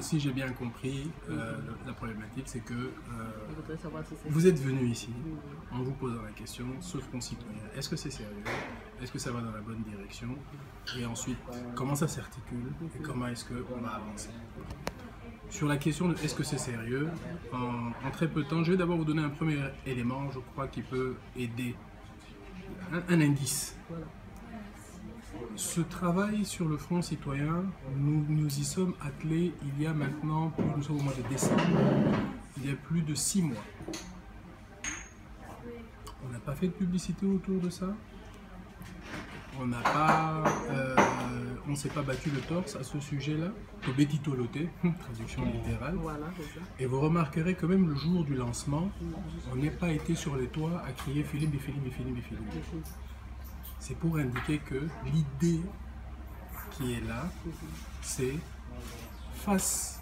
si j'ai bien compris, la problématique, c'est que Je voudrais savoir si c'est... vous êtes venu ici en vous posant la question, ce front citoyen, est-ce que c'est sérieux? Est-ce que ça va dans la bonne direction? Et ensuite, comment ça s'articule et comment est-ce qu'on va avancer? Sur la question de est-ce que c'est sérieux, en très peu de temps, je vais d'abord vous donner un premier élément, je crois, qui peut aider, un indice. Voilà. Ce travail sur le front citoyen, nous y sommes attelés il y a maintenant, nous sommes au mois de décembre, il y a plus de 6 mois. On n'a pas fait de publicité autour de ça. On n'a pas, on ne s'est pas battu le torse à ce sujet-là. Tobetitoloté, traduction littérale. Voilà, c'est ça. Et vous remarquerez que même le jour du lancement, on n'est pas été sur les toits à crier Philippe et Philippe et Philippe et Philippe. C'est pour indiquer que l'idée qui est là, c'est face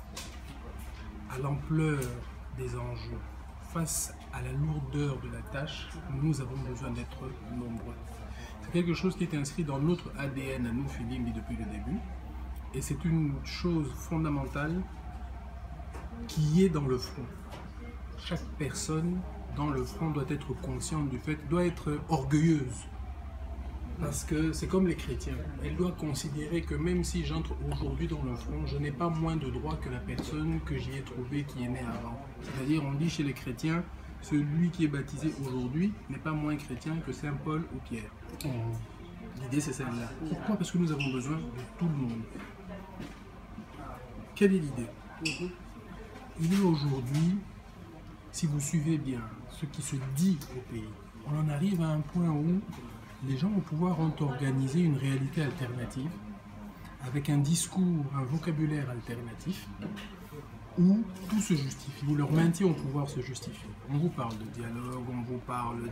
à l'ampleur des enjeux, face à la lourdeur de la tâche, nous avons besoin d'être nombreux. C'est quelque chose qui est inscrit dans notre ADN à nous, Philippe, depuis le début. Et c'est une chose fondamentale qui est dans le front. Chaque personne dans le front doit être consciente du fait, doit être orgueilleuse. Parce que c'est comme les chrétiens. Elle doit considérer que même si j'entre aujourd'hui dans le front, je n'ai pas moins de droits que la personne que j'y ai trouvée qui est née avant. C'est-à-dire, on dit chez les chrétiens, celui qui est baptisé aujourd'hui n'est pas moins chrétien que Saint Paul ou Pierre. L'idée, c'est celle-là. Pourquoi? Parce que nous avons besoin de tout le monde. Quelle est l'idée? Il est aujourd'hui, si vous suivez bien ce qui se dit au pays, on en arrive à un point où les gens au pouvoir ont organisé une réalité alternative, avec un discours, un vocabulaire alternatif, où tout se justifie, où leur maintien au pouvoir se justifie. On vous parle de dialogue, on vous parle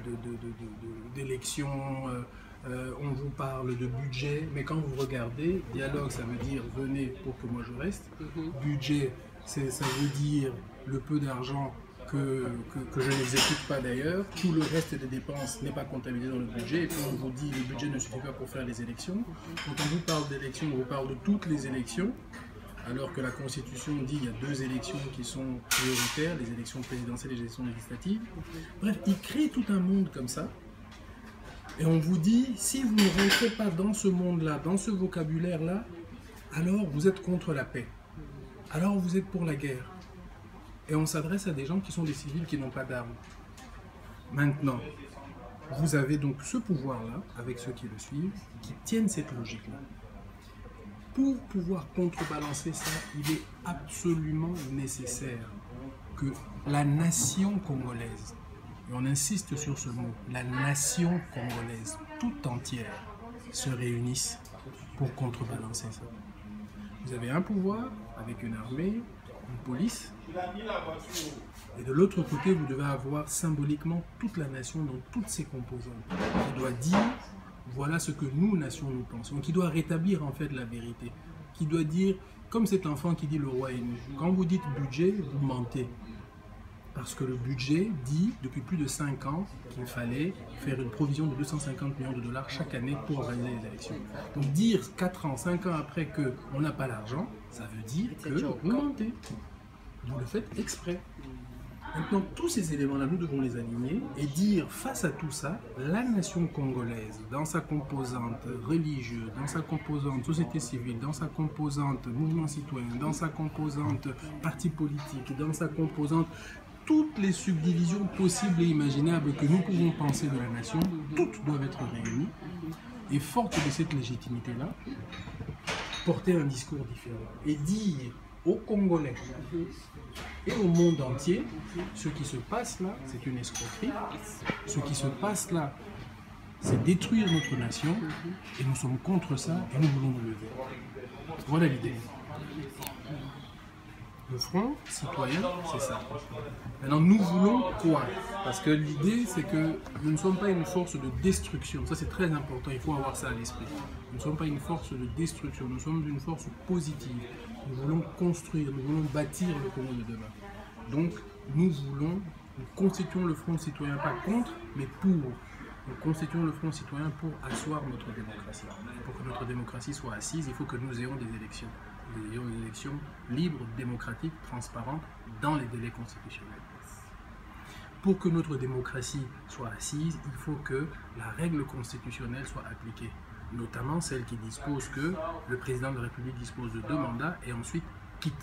d'élections, on vous parle de budget, mais quand vous regardez, dialogue, ça veut dire venez pour que moi je reste, budget, ça veut dire le peu d'argent que je n'exécute pas d'ailleurs, tout le reste des dépenses n'est pas comptabilisé dans le budget, et puis on vous dit le budget ne suffit pas pour faire les élections. Quand on vous parle d'élections, on vous parle de toutes les élections, alors que la Constitution dit qu'il y a 2 élections qui sont prioritaires, les élections présidentielles et les élections législatives. Bref, il crée tout un monde comme ça, et on vous dit, si vous ne rentrez pas dans ce monde-là, dans ce vocabulaire-là, alors vous êtes contre la paix, alors vous êtes pour la guerre. Et on s'adresse à des gens qui sont des civils qui n'ont pas d'armes. Maintenant, vous avez donc ce pouvoir-là, avec ceux qui le suivent, qui tiennent cette logique-là. Pour pouvoir contrebalancer ça, il est absolument nécessaire que la nation congolaise, et on insiste sur ce mot, la nation congolaise tout entière se réunisse pour contrebalancer ça. Vous avez un pouvoir avec une armée, une police, et de l'autre côté, vous devez avoir symboliquement toute la nation dans toutes ses composantes, qui doit dire voilà ce que nous, nation, nous pensons, qui doit rétablir en fait la vérité, qui doit dire, comme cet enfant qui dit le roi est nu, quand vous dites budget, vous mentez. Parce que le budget dit, depuis plus de 5 ans, qu'il fallait faire une provision de 250 millions de dollars chaque année pour organiser les élections. Donc dire 4 ans, 5 ans après qu'on n'a pas l'argent, ça veut dire que vous mentez. Vous le faites exprès. Maintenant, tous ces éléments-là, nous devons les aligner et dire, face à tout ça, la nation congolaise, dans sa composante religieuse, dans sa composante société civile, dans sa composante mouvement citoyen, dans sa composante parti politique, dans sa composante toutes les subdivisions possibles et imaginables que nous pouvons penser de la nation, toutes doivent être réunies. Et forte de cette légitimité-là, porter un discours différent et dire aux Congolais et au monde entier, ce qui se passe là, c'est une escroquerie. Ce qui se passe là, c'est détruire notre nation, et nous sommes contre ça, et nous voulons nous lever. Voilà l'idée. Le front citoyen, c'est ça. Maintenant, nous voulons quoi? Parce que l'idée, c'est que nous ne sommes pas une force de destruction. Ça, c'est très important, il faut avoir ça à l'esprit. Nous ne sommes pas une force de destruction, nous sommes une force positive. Nous voulons construire, nous voulons bâtir le Congo de demain. Donc, nous constituons le front citoyen, pas contre, mais pour. Nous constituons le front citoyen pour asseoir notre démocratie. Pour que notre démocratie soit assise, il faut que nous ayons des élections. nous ayons une élection libre, démocratique, transparente, dans les délais constitutionnels. Pour que notre démocratie soit assise, il faut que la règle constitutionnelle soit appliquée, notamment celle qui dispose que le président de la République dispose de 2 mandats et ensuite quitte.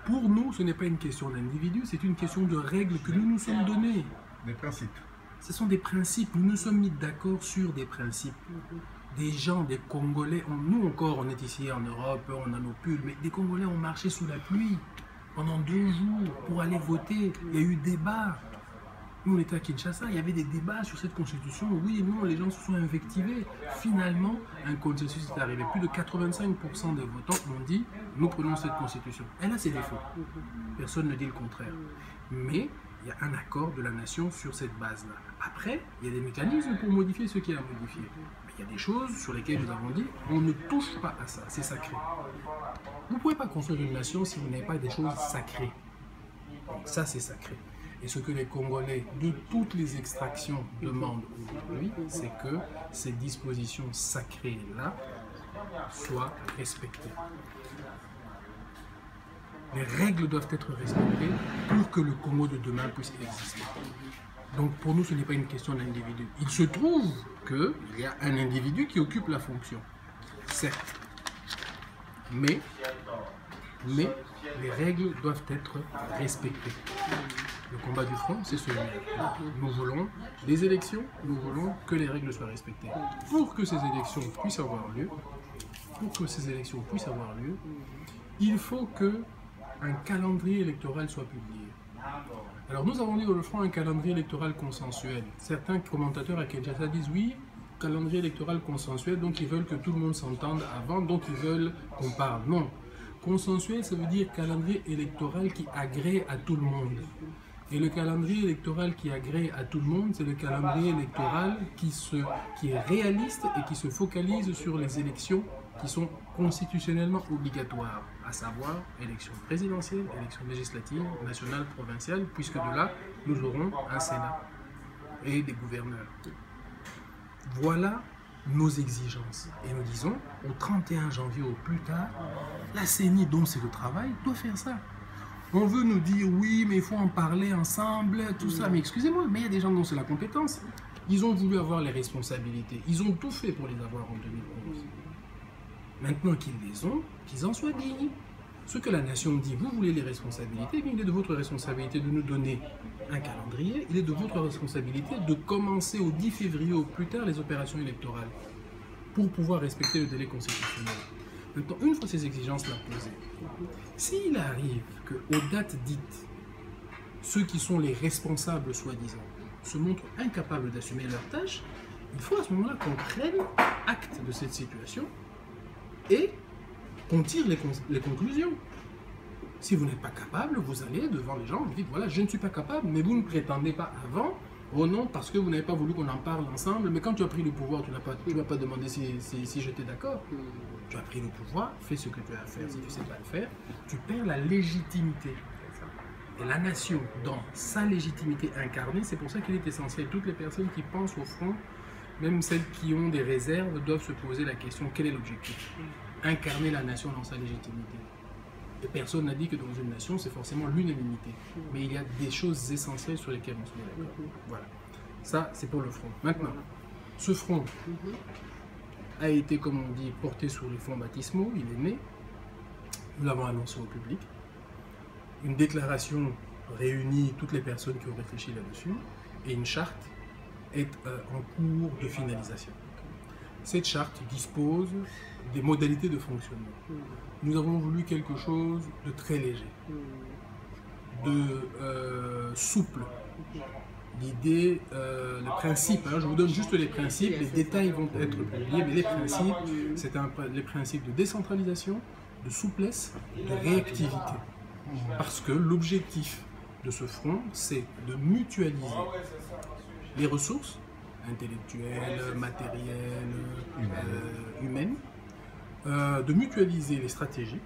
Pour nous, ce n'est pas une question d'individu, c'est une question de règles que nous nous sommes données. Des principes. Ce sont des principes, nous nous sommes mis d'accord sur des principes. Des gens, des Congolais, nous encore, on est ici en Europe, on a nos pulls, mais des Congolais ont marché sous la pluie pendant 2 jours pour aller voter. Il y a eu débat. Nous, on était à Kinshasa, il y avait des débats sur cette constitution. Oui et non, les gens se sont invectivés. Finalement, un consensus est arrivé. Plus de 85% des votants ont dit « nous prenons cette constitution ». Elle a ses défauts. Personne ne dit le contraire. Mais il y a un accord de la nation sur cette base-là. Après, il y a des mécanismes pour modifier ce qui est à modifier. Mais il y a des choses sur lesquelles nous avons dit on ne touche pas à ça, c'est sacré. Vous ne pouvez pas construire une nation si vous n'avez pas des choses sacrées. Donc ça, c'est sacré. Et ce que les Congolais de toutes les extractions demandent aujourd'hui, c'est que ces dispositions sacrées-là soient respectées. Les règles doivent être respectées pour que le Congo de demain puisse exister. Donc pour nous, ce n'est pas une question d'individu. Il se trouve qu'il y a un individu qui occupe la fonction, certes. Mais les règles doivent être respectées. Le combat du front, c'est celui-là. Nous voulons des élections, nous voulons que les règles soient respectées. Pour que ces élections puissent avoir lieu, il faut qu'un calendrier électoral soit publié. Alors nous avons dit dans le front un calendrier électoral consensuel. Certains commentateurs à Kinshasa disent oui, calendrier électoral consensuel, donc ils veulent que tout le monde s'entende avant, donc ils veulent qu'on parle. Non. Consensuel, ça veut dire calendrier électoral qui agrée à tout le monde. Et le calendrier électoral qui agrée à tout le monde, c'est le calendrier électoral qui est réaliste et qui se focalise sur les élections qui sont constitutionnellement obligatoires, à savoir élections présidentielles, élections législatives, nationales, provinciales, puisque de là, nous aurons un Sénat et des gouverneurs. Voilà nos exigences. Et nous disons, au 31 janvier au plus tard, la CENI, dont c'est le travail, doit faire ça. On veut nous dire, oui, mais il faut en parler ensemble, tout ça. Mais excusez-moi, mais il y a des gens dont c'est la compétence. Ils ont voulu avoir les responsabilités. Ils ont tout fait pour les avoir en 2011. Maintenant qu'ils les ont, qu'ils en soient dignes. Ce que la nation dit, vous voulez les responsabilités, mais il est de votre responsabilité de nous donner un calendrier. Il est de votre responsabilité de commencer au 10 février au plus tard les opérations électorales pour pouvoir respecter le délai constitutionnel. Maintenant, une fois ces exigences-là posées, s'il arrive qu'aux dates dites, ceux qui sont les responsables, soi-disant, se montrent incapables d'assumer leurs tâches, il faut à ce moment-là qu'on prenne acte de cette situation et qu'on tire les conclusions. Si vous n'êtes pas capable, vous allez devant les gens, vous dites, voilà, je ne suis pas capable, mais vous ne prétendez pas avant, oh non, parce que vous n'avez pas voulu qu'on en parle ensemble, mais quand tu as pris le pouvoir, tu ne vas pas demander si j'étais d'accord. Tu as pris le pouvoir, fais ce que tu as à faire. Si tu ne sais pas le faire, tu perds la légitimité. Et la nation, dans sa légitimité incarnée, c'est pour ça qu'il est essentiel. Toutes les personnes qui pensent au front, même celles qui ont des réserves, doivent se poser la question, quel est l'objectif? Incarner la nation dans sa légitimité. Et personne n'a dit que dans une nation, c'est forcément l'unanimité. Mais il y a des choses essentielles sur lesquelles on se met d'accord. Voilà. Ça, c'est pour le front. Maintenant, ce front a été, comme on dit, porté sur les fonds baptismaux. Il est né. Nous l'avons annoncé au public. Une déclaration réunit toutes les personnes qui ont réfléchi là-dessus. Et une charte est en cours de finalisation. Cette charte dispose des modalités de fonctionnement. Nous avons voulu quelque chose de très léger, de souple. L'idée, le principe, je vous donne juste les principes, les détails vont être publiés, mais les principes, c'est les principes de décentralisation, de souplesse, de réactivité. Parce que l'objectif de ce front, c'est de mutualiser les ressources intellectuelles, matérielles, humaines, de mutualiser les stratégies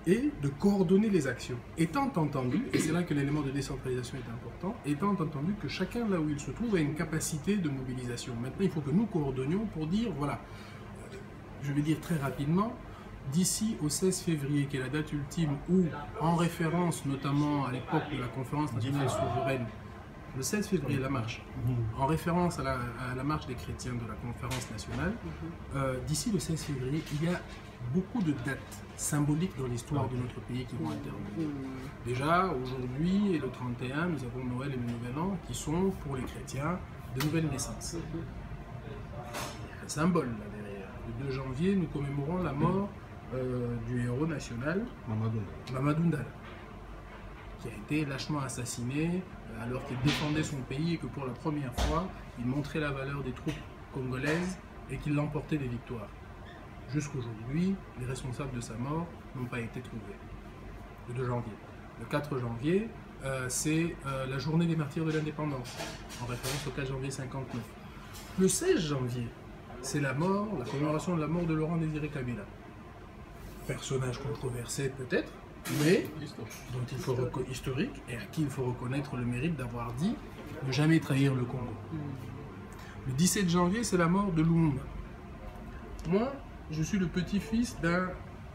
et de coordonner les actions. Étant entendu, et c'est là que l'élément de décentralisation est important, étant entendu que chacun là où il se trouve a une capacité de mobilisation. Maintenant, il faut que nous coordonnions pour dire, voilà, je vais dire très rapidement, d'ici au 16 février, qui est la date ultime où, en référence notamment à l'époque de la conférence nationale souveraine, le 16 février, la marche, en référence à la marche des chrétiens de la conférence nationale, d'ici le 16 février, il y a beaucoup de dates symboliques dans l'histoire de notre pays qui vont intervenir. Déjà, aujourd'hui et le 31, nous avons Noël et le Nouvel An qui sont, pour les chrétiens, de nouvelles naissances. Il y a un symbole là derrière. Le 2 janvier, nous commémorons la mort du héros national, Mamadou Ndala, qui a été lâchement assassiné alors qu'il défendait son pays et que pour la première fois, il montrait la valeur des troupes congolaises et qu'il l'emportait des victoires. Jusqu'aujourd'hui, les responsables de sa mort n'ont pas été trouvés. Le 2 janvier. Le 4 janvier, c'est la journée des martyrs de l'indépendance, en référence au 4 janvier 59. Le 16 janvier, c'est la commémoration de la mort de Laurent Désiré Kabila. Personnage controversé peut-être, mais dont il faut historique et à qui il faut reconnaître le mérite d'avoir dit ne jamais trahir le Congo. Le 17 janvier, c'est la mort de Lumumba. Moi, je suis le petit-fils d'un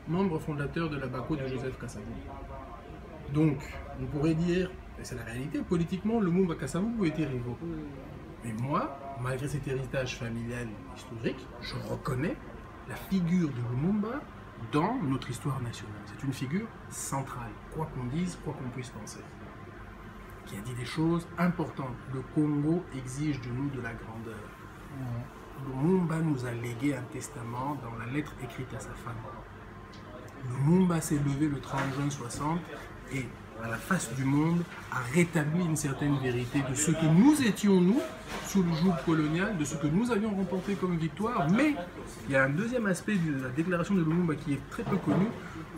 membre fondateur de la BACO de Joseph Kasavubu. Donc, on pourrait dire, et c'est la réalité, politiquement, Lumumba et Kasavubu étaient rivaux. Mais moi, malgré cet héritage familial historique, je reconnais la figure de Lumumba dans notre histoire nationale. C'est une figure centrale, quoi qu'on dise, quoi qu'on puisse penser, qui a dit des choses importantes. Le Congo exige de nous de la grandeur. Lumumba nous a légué un testament dans la lettre écrite à sa femme. Lumumba s'est levé le 30 juin 60 et, à la face du monde, a rétabli une certaine vérité de ce que nous étions, nous, sous le joug colonial, de ce que nous avions remporté comme victoire. Mais il y a un deuxième aspect de la déclaration de Lumumba qui est très peu connu.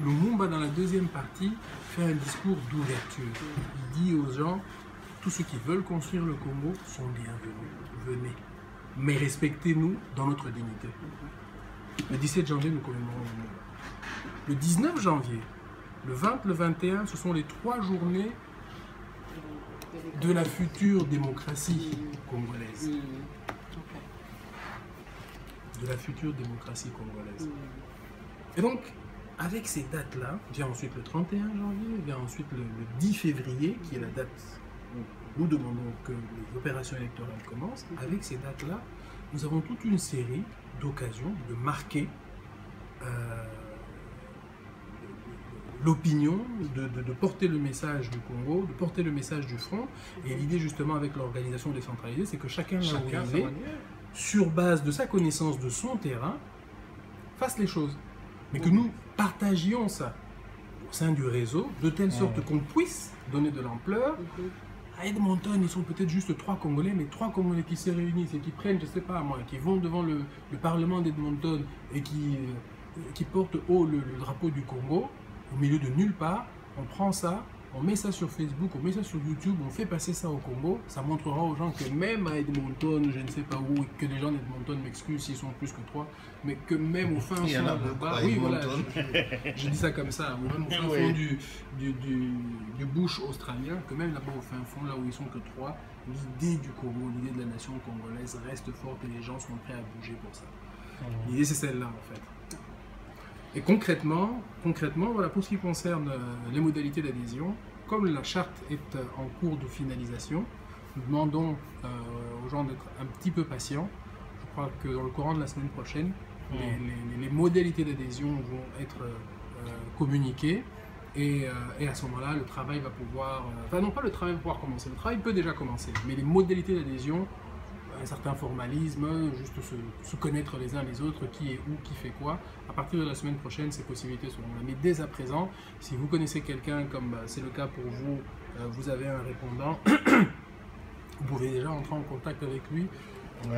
Lumumba, dans la deuxième partie, fait un discours d'ouverture. Il dit aux gens, tous ceux qui veulent construire le Congo sont bienvenus, venez. Mais respectez-nous dans notre dignité. Le 17 janvier, nous commémorons Lumumba. Le 19 janvier, le 20, le 21, ce sont les 3 journées de la future démocratie congolaise. De la future démocratie congolaise. Et donc, avec ces dates-là, vient ensuite le 31 janvier, vient ensuite le 10 février, qui est la date où nous demandons que les opérations électorales commencent. Avec ces dates-là, nous avons toute une série d'occasions de marquer l'opinion, de porter le message du Congo, de porter le message du front. Et l'idée justement avec l'organisation décentralisée, c'est que chacun là où il est, sur base de sa connaissance de son terrain, fasse les choses. Mais que nous partagions ça au sein du réseau, de telle sorte qu'on puisse donner de l'ampleur. À Edmonton, ils sont peut-être juste 3 Congolais, mais 3 Congolais qui se réunissent et qui prennent, je sais pas moi, qui vont devant le Parlement d'Edmonton et qui portent haut le drapeau du Congo, au milieu de nulle part. On prend ça, on met ça sur Facebook, on met ça sur YouTube, on fait passer ça au Congo. Ça montrera aux gens que même à Edmonton, je ne sais pas où, que les gens d'Edmonton m'excusent s'ils sont plus que 3, mais que même au fin fond là-bas, oui voilà, je dis ça comme ça, ou même au fin fond du bush australien, que même là-bas au fin fond, là où ils sont que 3, l'idée du Congo, l'idée de la nation congolaise reste forte et les gens sont prêts à bouger pour ça. L'idée c'est celle-là en fait. Et concrètement, voilà, pour ce qui concerne les modalités d'adhésion, comme la charte est en cours de finalisation, nous demandons aux gens d'être un petit peu patients. Je crois que dans le courant de la semaine prochaine, les modalités d'adhésion vont être communiquées. Et à ce moment-là, le travail va pouvoir... enfin non, pas le travail va pouvoir commencer, le travail peut déjà commencer, mais les modalités d'adhésion, un certain formalisme, juste se connaître les uns les autres, qui est où, qui fait quoi. À partir de la semaine prochaine, ces possibilités seront là. Mais dès à présent, si vous connaissez quelqu'un, comme c'est le cas pour vous, vous avez un répondant, vous pouvez déjà entrer en contact avec lui,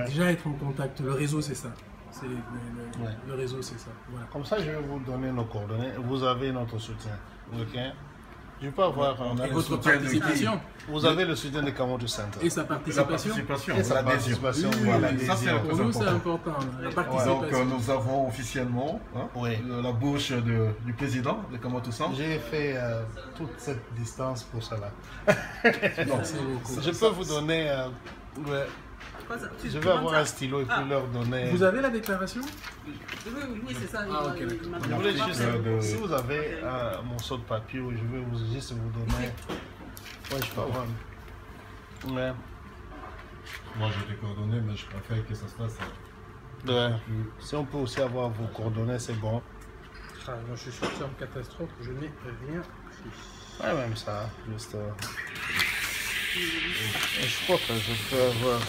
déjà être en contact. Le réseau, c'est ça. Le réseau, c'est ça. Voilà. Comme ça, je vais vous donner nos coordonnées. Vous avez notre soutien. Okay. Je peux avoir votre participation. Vous avez le soutien de Kamoto Center. Et sa participation. Et sa participation. Voilà. Ça, pour nous, c'est important. La participation. Donc, nous avons officiellement la bouche du président de Kamoto Center. J'ai fait toute cette distance pour cela. Merci beaucoup. Je peux vous donner pas ça. Je vais avoir un stylo et puis leur donner. Vous avez la déclaration? Oui, c'est ça. Ah, ok, Je voulais juste, si vous avez un morceau de papier, je vais juste vous donner. Ouais, je peux avoir. Ouais. Moi j'ai des coordonnées, mais je préfère que ça se fasse. Ouais. Si on peut aussi avoir vos coordonnées, c'est bon. Ah, moi je suis sorti en catastrophe, je n'ai rien pris. Ouais, même ça, juste. Je crois que je peux avoir.